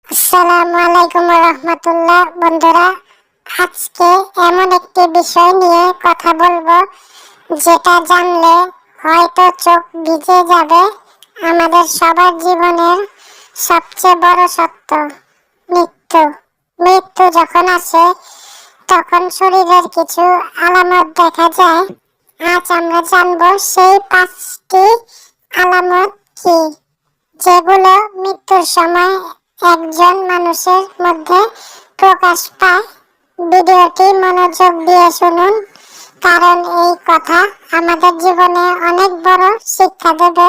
আসসালামু আলাইকুম রহমতুল্লাহ। বন্ধুরা, আজকে এমন একটি বিষয় নিয়ে কথা বলবো যেটা জানলে হয়তো চোখ ভিজে যাবে। আমাদের সবার জীবনের সবচেয়ে বড় সত্য, মৃত্যু। মৃত্যু যখন আসে তখন শরীরের কিছু আলামত দেখা যায়। আজ আমরা জানবো সেই 5টি আলামত কি, যেগুলো মৃত্যুর সময় একজন মানুষের মধ্যে প্রকাশ পায়। ভিডিওটি মনোযোগ দিয়ে শুনুন, কারণ এই কথা আমাদের জীবনে অনেক বড় শিক্ষা দেবে।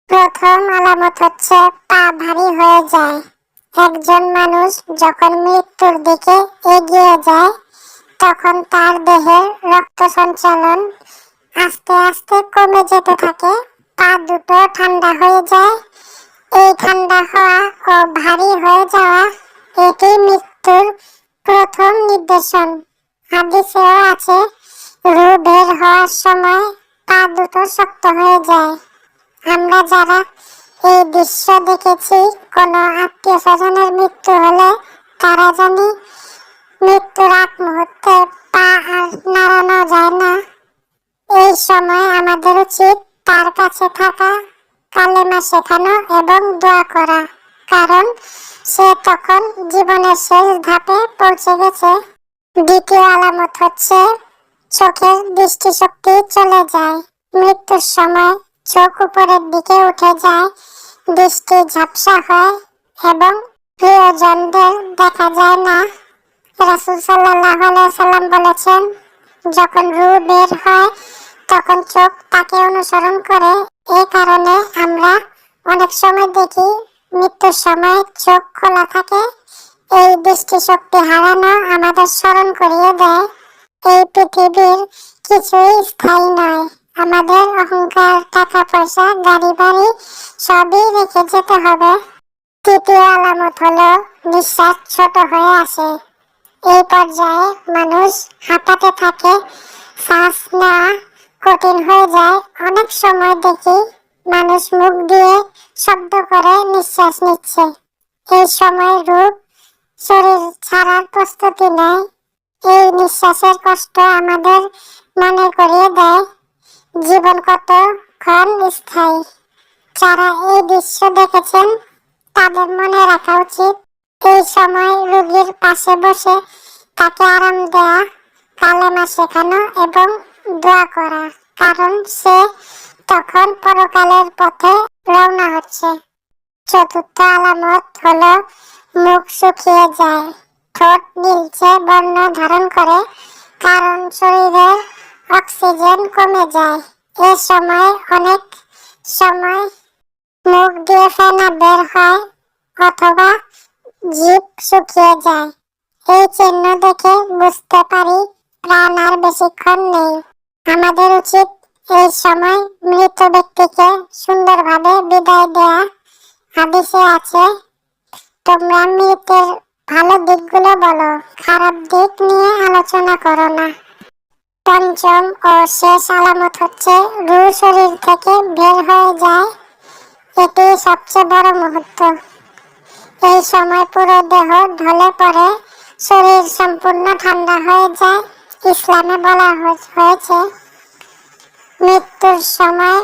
প্রথম আলামত হচ্ছে পা ভারী হয়ে যায়। একজন মানুষ যখন মৃত্যুর দিকে এগিয়ে যায় তখন তার দেহের রক্ত সঞ্চালন আস্তে আস্তে কমে যেতে থাকে। পা দুটো ঠান্ডা হয়ে যায়। এই ঠান্ডা হওয়া ও ভারী হয়ে যাওয়া এটি মৃত্যুর প্রথম নির্দেশন। হাদিসেও আছে, রূহ বের হওয়ার সময় পা দুটো শক্ত হয়ে যায়। আমরা যারা এই দৃশ্য দেখেছি, কোনো আত্মীয় স্বজনের মৃত্যু হলে তারা জানি মৃত্যুর আগ মুহূর্তে পা আর নাড়ানো যায় না। এই সময় আমাদের উচিত তার কাছে থাকা, কালেমা শেখানো এবং দোয়া করা, কারণ সে তখন জীবনের শেষ ধাপে পৌঁছে গেছে। দ্বিতীয় আলামত হচ্ছে চোখের দৃষ্টিশক্তি চলে যায়। মৃত্যুর সময় চোখ উপরের দিকে উঠে যায়, দৃষ্টি ঝাপসা হয় এবং প্রিয়জনদের দেখা যায় না। রাসূল সাল্লাল্লাহু আলাইহি সাল্লাম বলেছেন, যখন রূহ বের হয় তখন চোখ তাকে অনুসরণ করে। এই কারণে আমরা অনেক সময় দেখি মৃত্যুর সময় চোখ খোলা থাকে। এই দৃষ্টিশক্তি হারানো আমাদের স্মরণ করিয়ে দেয় এই পৃথিবীর কিছুই স্থায়ী নয়। আমাদের অহংকার, টাকা পয়সা, গাড়ি বাড়ি সবই রেখে যেতে হবে। তৃতীয় আলামত হলো নিঃশ্বাস ছোট হয়ে আসে। এই পর্যায়ে মানুষ হাঁপাতে থাকে, শ্বাস নেওয়া কঠিন হয়ে যায়। অনেক সময় দেখি মানুষ মুখ দিয়ে শব্দ করে নিঃশ্বাস নিচ্ছে। এই সময় রূহ শরীর ছাড়ার প্রস্তুতি নেয়। এই নিঃশ্বাসের কষ্ট আমাদের মনে করিয়ে দেয় জীবন কতক্ষণ স্থায়ী। যারা এই দৃশ্য দেখেছেন তাদের মনে রাখা উচিত, এই সময় রোগীর পাশে বসে তাকে আরাম দেয়া, কালেমা শেখানো এবং দোয়া করা, কারণ সে তখন পরকালের পথে রওনা হচ্ছে। চতুর্থ আলামত হলো মুখ শুকিয়ে যায়, ঠোঁট নীলচে বর্ণ ধারণ করে, কারণ শরীরের অক্সিজেন কমে যায়। এ সময় অনেক সময় মুখ দিয়ে ফেনা বের হয় অথবা জিভ শুকিয়ে যায়। এই চিহ্ন দেখে বুঝতে পারি প্রাণ আর বেশিক্ষণ নেই। আমাদের উচিত এই সময় মৃত ব্যক্তিকে সুন্দরভাবে বিদায় দেয়া। হাদিসে আছে, তোমরা মৃতের ভালো দিকগুলো বলো, খারাপ দিক নিয়ে আলোচনা করো না। পঞ্চম ও শেষ আলামত হচ্ছে রূহ শরীর থেকে বের হয়ে যায়। এটি সবচেয়ে বড় মুহূর্ত। এই সময় পুরো দেহ ঢলে পড়ে, শরীর সম্পূর্ণ ঠান্ডা হয়ে যায়। ইসলামে বলা হয়েছে, মৃত্যুর সময়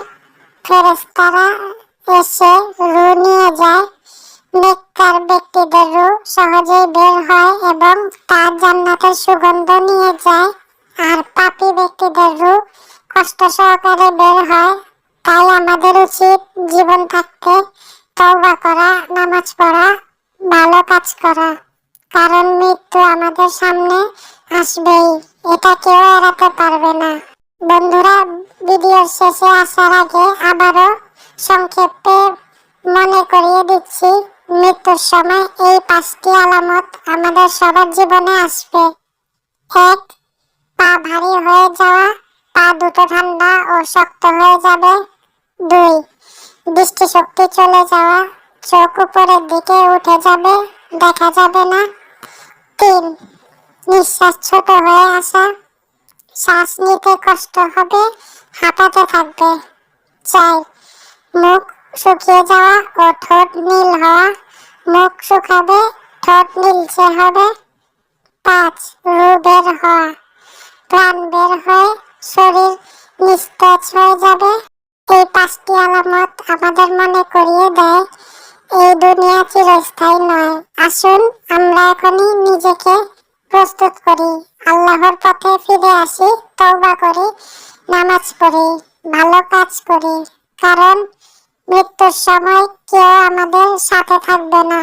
ফেরেশতারা এসে রূহ নিয়ে যায়। নেককার ব্যক্তিদের রূহ সহজেই বের হয় এবং তা জান্নাতের সুগন্ধ নিয়ে যায়, আর পাপী ব্যক্তিদের রূহ কষ্ট সহকারে বের হয়। তাই আমাদের উচিত জীবন থাকতে তওবা করা, নামাজ পড়া, ভালো কাজ করা, কারণ মৃত্যু আমাদের সামনে আসবেই, এটা কেউ এড়াতে পারবে না। বন্ধুরা, ভিডিওর শেষে আসার আগে আবারও সংক্ষেপে মনে করিয়ে দিচ্ছি, মৃত্যুর সময় এই 5টি আলামত আমাদের সবার জীবনে আসবে। 1. পা ভারী হয়ে যাওয়া, পা দুটো ঠান্ডা ও শক্ত হয়ে যাবে। 2. দৃষ্টিশক্তি চলে যাওয়া, চোখ উপরের দিকে উঠে যাবে, দেখা যাবে না। 3. নিঃশ্বাস ছোট হয়ে আসা, শ্বাস নিতে কষ্ট হবে, হাঁপাতে থাকবে। 4. মুখ শুকিয়ে যাওয়া ও ঠোঁট নীল হওয়া, মুখ শুকাবে, ঠোঁট নীলচে হবে। 5. রু বের হওয়া, প্রাণ বের হয়ে শরীর নিস্তেজ হয়ে যাবে। এই 5টি আলামত আমাদের মনে করিয়ে দেয় এই দুনিয়া চিরস্থায়ী নয়। আসুন আমরা এখনই নিজেকে প্রস্তুত করি, আল্লাহর পথে ফিরে আসি, তওবা করি, নামাজ পড়ি, ভালো কাজ করি। কারণ মৃত্যুর সময় কেউ আমাদের সাথে থাকবে না,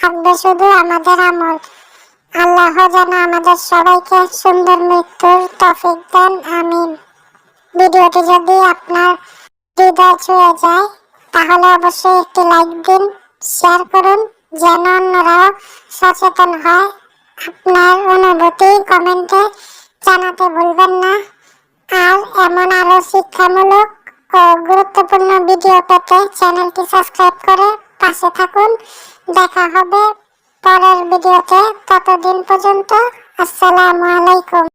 থাকবে শুধু আমাদের আমল। আল্লাহ যেন আমাদের সবাইকে সুন্দর মৃত্যুর তৌফিক দেন, আমিন। ভিডিওটি যদি আপনার হৃদয় ছুঁয়ে যায় তাহলে অবশ্যই একটি লাইক দিন, শেয়ার করুন যেন অন্যরাও সচেতন হয়। আপনার অনুভূতি কমেন্টে জানাতে ভুলবেন না। আর এমন আরো শিক্ষামূলক ও গুরুত্বপূর্ণ ভিডিও পেতে চ্যানেলটি সাবস্ক্রাইব করে পাশে থাকুন। দেখা হবে পরের ভিডিওতে, ততদিন পর্যন্ত আসসালামু আলাইকুম।